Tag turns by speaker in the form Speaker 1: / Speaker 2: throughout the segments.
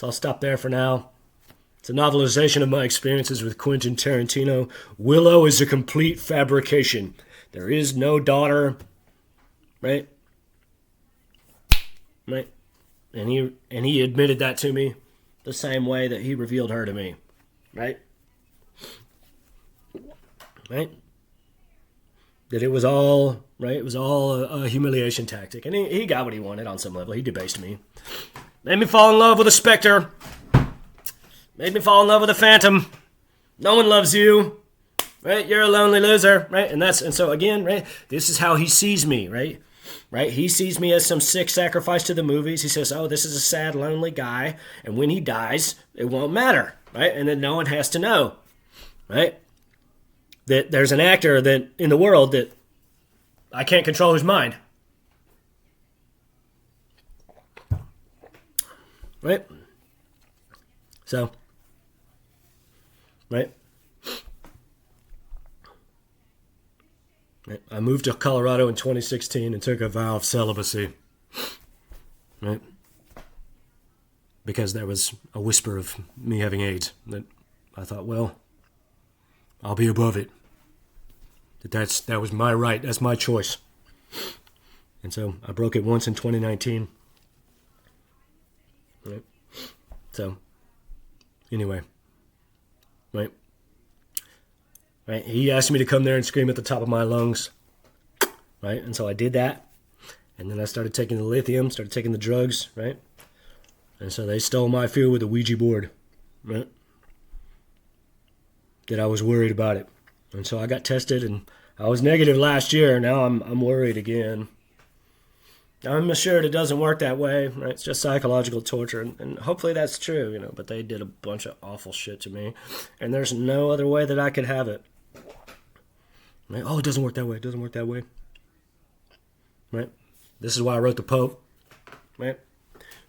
Speaker 1: So I'll stop there for now. It's a novelization of my experiences with Quentin Tarantino. Willow is a complete fabrication. There is no daughter, right? Right? And he admitted that to me the same way that he revealed her to me, right? Right? That it was all, right? It was all a humiliation tactic. And he got what he wanted on some level. He debased me. Made me fall in love with a specter. Made me fall in love with a phantom. No one loves you. Right? You're a lonely loser. Right? And so again, right? This is how he sees me, right? Right? He sees me as some sick sacrifice to the movies. He says, oh, this is a sad, lonely guy. And when he dies, it won't matter. Right? And then no one has to know. Right? That there's an actor that in the world that I can't control his mind. Right? So, right? I moved to Colorado in 2016 and took a vow of celibacy. Right? Because there was a whisper of me having AIDS that I thought, well, I'll be above it. That was my right. That's my choice. And so I broke it once in 2019. Right? So, anyway. Right? Right? He asked me to come there and scream at the top of my lungs. Right? And so I did that. And then I started taking the lithium, started taking the drugs. Right? And so they stole my fuel with a Ouija board. Right? That I was worried about it. And so I got tested and I was negative last year. Now I'm worried again. I'm assured it doesn't work that way. Right? It's just psychological torture. And hopefully that's true, but they did a bunch of awful shit to me. And there's no other way that I could have it. Right? Oh, it doesn't work that way. It doesn't work that way. Right? This is why I wrote the Pope. Right?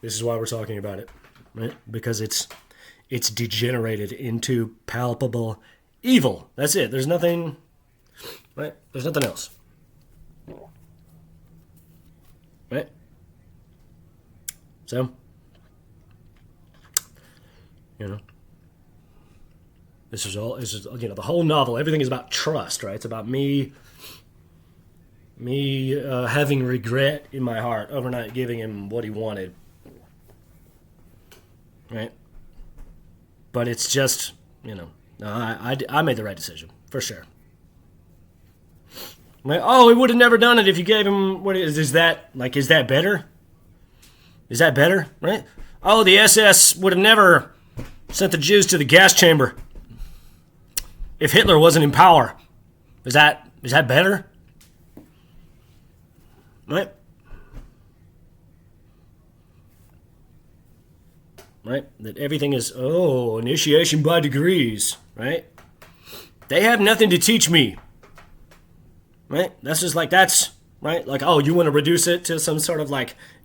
Speaker 1: This is why we're talking about it. Right? Because it's degenerated into palpable evil. That's it. There's nothing, right? There's nothing else. Right? So, this is the whole novel, everything is about trust, right? It's about me having regret in my heart over not giving him what he wanted. Right? But it's just, I made the right decision, for sure. Like, oh, he would have never done it if you gave him, is that better? Is that better, right? Oh, the SS would have never sent the Jews to the gas chamber if Hitler wasn't in power. Is that better? Right? Right? That everything is, initiation by degrees, right? They have nothing to teach me, right? Right? Like, oh, you want to reduce it to some sort of,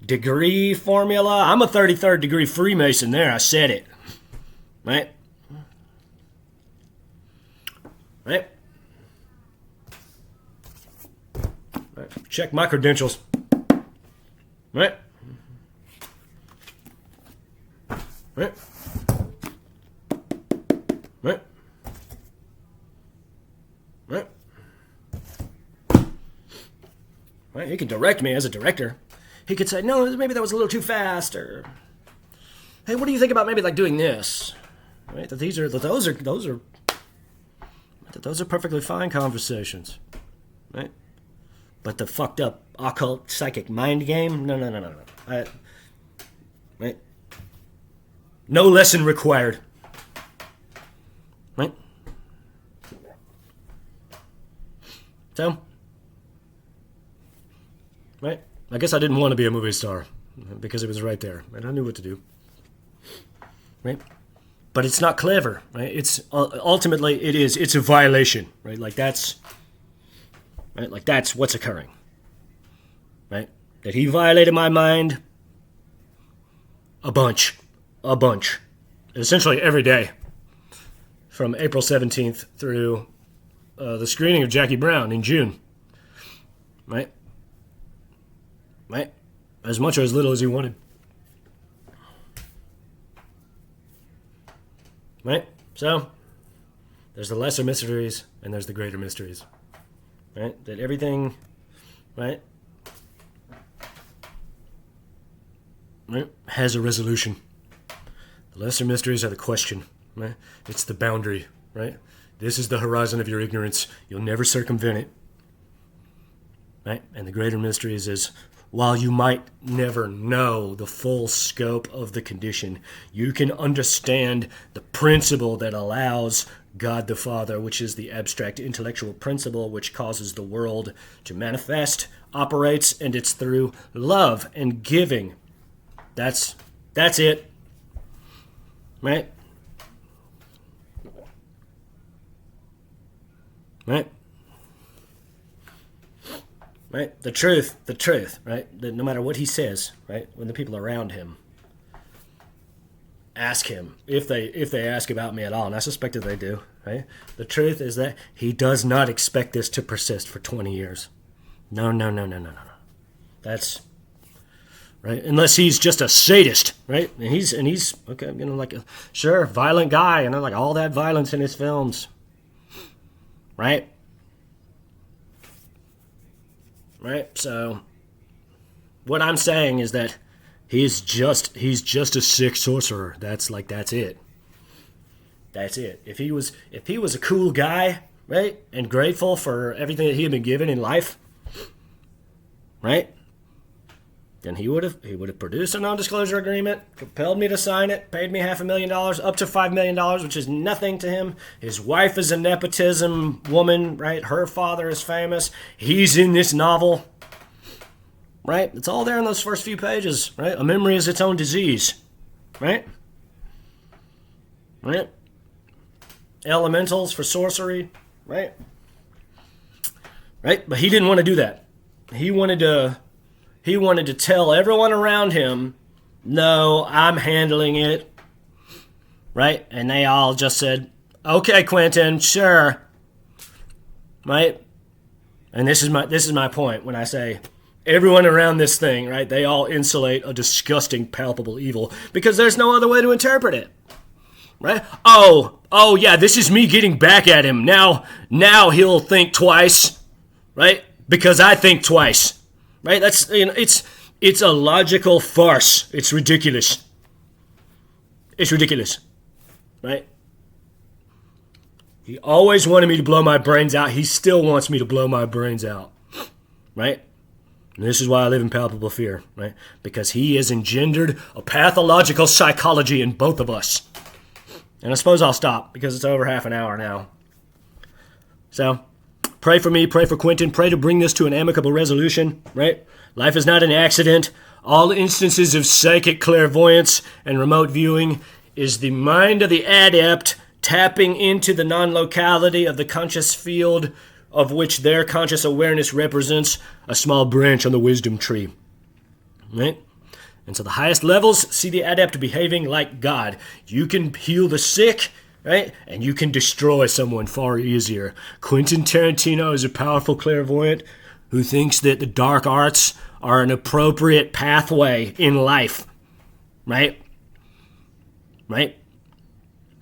Speaker 1: degree formula? I'm a 33rd degree Freemason there, I said it, right? Right? Right. Check my credentials, right? Right? Right? Right? Right? He can direct me as a director. He could say, no, maybe that was a little too fast, or hey, what do you think about maybe doing this? Right? Those are perfectly fine conversations. Right? But the fucked up occult psychic mind game? No. Right? No lesson required. Right? So, right? I guess I didn't want to be a movie star because it was right there, and I knew what to do. Right? But it's not clever, right? It's ultimately it's a violation, right? That's what's occurring. Right? That he violated my mind a bunch. Essentially every day. From April 17th through the screening of Jackie Brown in June. Right? Right? As much or as little as he wanted. right? So there's the lesser mysteries and there's the greater mysteries, right? That everything, right, has a resolution. The lesser mysteries are the question, right? It's the boundary, right? This is the horizon of your ignorance. You'll never circumvent it, right? And the greater mysteries is, while you might never know the full scope of the condition, you can understand the principle that allows God the Father, which is the abstract intellectual principle which causes the world to manifest, operates, and it's through love and giving. That's it. Right? Right? Right? The truth, right? That no matter what he says, right? When the people around him ask him, if they ask about me at all, and I suspect that they do, right? The truth is that he does not expect this to persist for 20 years. No. That's right, unless he's just a sadist, right? And he's okay, like a violent guy, like all that violence in his films, right? Right. So, what I'm saying is that he's just a sick sorcerer. That's it. That's it. If he was a cool guy, right, and grateful for everything that he had been given in life, right, then he would have produced a non-disclosure agreement, compelled me to sign it, paid me $500,000, up to $5 million, which is nothing to him. His wife is a nepotism woman, right? Her father is famous. He's in this novel, right? It's all there in those first few pages, right? A memory is its own disease, right? Right? Elementals for sorcery, right? Right? But he didn't want to do that. He wanted to tell everyone around him, no, I'm handling it, right? And they all just said, okay, Quentin, sure, right? And this is my point when I say everyone around this thing, right? They all insulate a disgusting, palpable evil because there's no other way to interpret it, right? Oh, yeah, this is me getting back at him. Now he'll think twice, right? Because I think twice. Right? That's, it's a logical farce. It's ridiculous. It's ridiculous. Right? He always wanted me to blow my brains out. He still wants me to blow my brains out. Right? And this is why I live in palpable fear. Right? Because he has engendered a pathological psychology in both of us. And I suppose I'll stop because it's over half an hour now. So, pray for me, pray for Quentin, pray to bring this to an amicable resolution, right? Life is not an accident. All instances of psychic clairvoyance and remote viewing is the mind of the adept tapping into the non-locality of the conscious field of which their conscious awareness represents a small branch on the wisdom tree, right? And so the highest levels see the adept behaving like God. You can heal the sick, right? And you can destroy someone far easier. Quentin Tarantino is a powerful clairvoyant who thinks that the dark arts are an appropriate pathway in life, right? Right?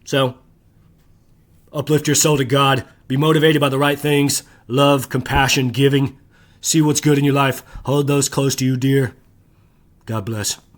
Speaker 1: So, uplift your soul to God. Be motivated by the right things. Love, compassion, giving. See what's good in your life. Hold those close to you dear. God bless.